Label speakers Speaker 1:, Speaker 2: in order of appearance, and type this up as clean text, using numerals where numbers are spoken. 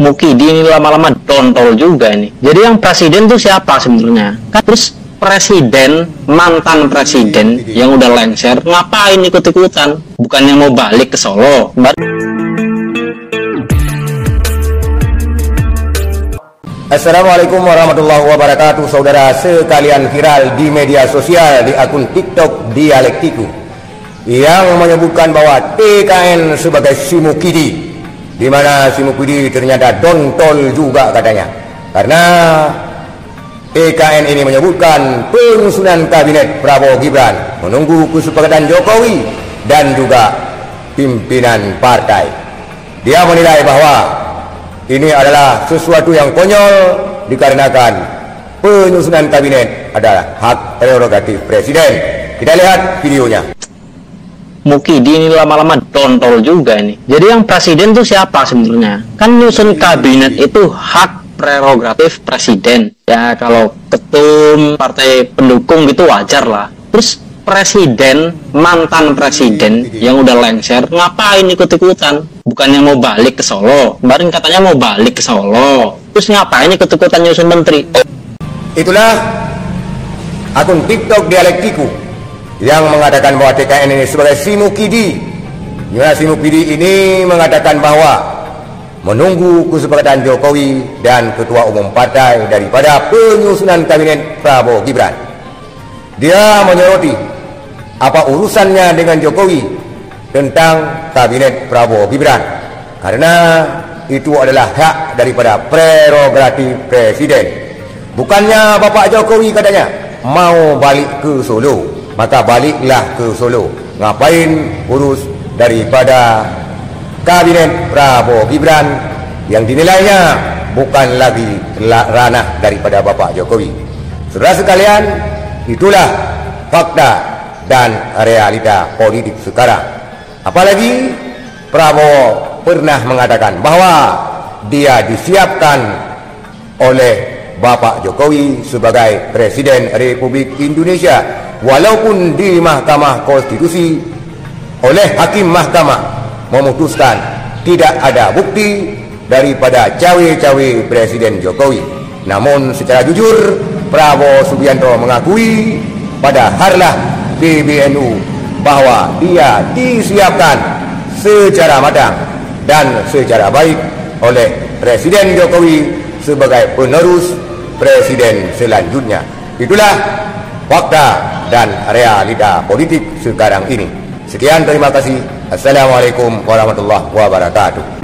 Speaker 1: Mukidi ini lama-lama dontol juga ini. Jadi yang presiden tuh siapa sebenarnya? Kan terus presiden, mantan presiden yang udah lengser, ngapain ikut-ikutan? Bukannya mau balik ke Solo?
Speaker 2: Assalamualaikum warahmatullahi wabarakatuh. Saudara sekalian, viral di media sosial di akun TikTok Dialektiku yang menyebutkan bahwa TKN sebagai si Mukidi, di mana si Mukidi ternyata dontol juga katanya, karena TKN ini menyebutkan penyusunan kabinet Prabowo Gibran menunggu kesepakatan Jokowi dan juga pimpinan partai. Dia menilai bahwa ini adalah sesuatu yang konyol dikarenakan penyusunan kabinet adalah hak prerogatif presiden. Kita lihat videonya.
Speaker 1: Mukidi ini lama-lama dontol juga ini. Jadi yang presiden tuh siapa sebenarnya? Kan nyusun kabinet itu hak prerogatif presiden. Ya kalau ketum partai pendukung gitu wajar lah. Terus presiden, mantan presiden yang udah lengser, ngapain ikut-ikutan? Bukannya mau balik ke Solo? Kemarin katanya mau balik ke Solo. Terus ngapain ikut-ikutan nyusun menteri?
Speaker 2: Itulah akun TikTok Dialektiku yang mengatakan bahwa TKN ini sebagai si Mukidi. Ya, si Mukidi ini mengatakan bahwa menunggu kesepakatan Jokowi dan ketua umum partai daripada penyusunan kabinet Prabowo Gibran. Dia menyoroti apa urusannya dengan Jokowi tentang kabinet Prabowo Gibran, karena itu adalah hak daripada prerogatif presiden. Bukannya Bapak Jokowi katanya mau balik ke Solo, maka baliklah ke Solo. Ngapain urus daripada kabinet Prabowo Gibran yang dinilainya bukan lagi ranah daripada Bapak Jokowi. Saudara sekalian, itulah fakta dan realita politik sekarang. Apalagi Prabowo pernah mengatakan bahwa dia disiapkan oleh Bapak Jokowi sebagai Presiden Republik Indonesia, walaupun di Mahkamah Konstitusi oleh Hakim Mahkamah memutuskan tidak ada bukti daripada cawe-cawe Presiden Jokowi. Namun secara jujur Prabowo Subianto mengakui pada harlah PBNU bahwa dia disiapkan secara matang dan secara baik oleh Presiden Jokowi sebagai penerus presiden selanjutnya. Itulah fakta dan realita politik sekarang ini. Sekian, terima kasih. Assalamualaikum warahmatullahi wabarakatuh.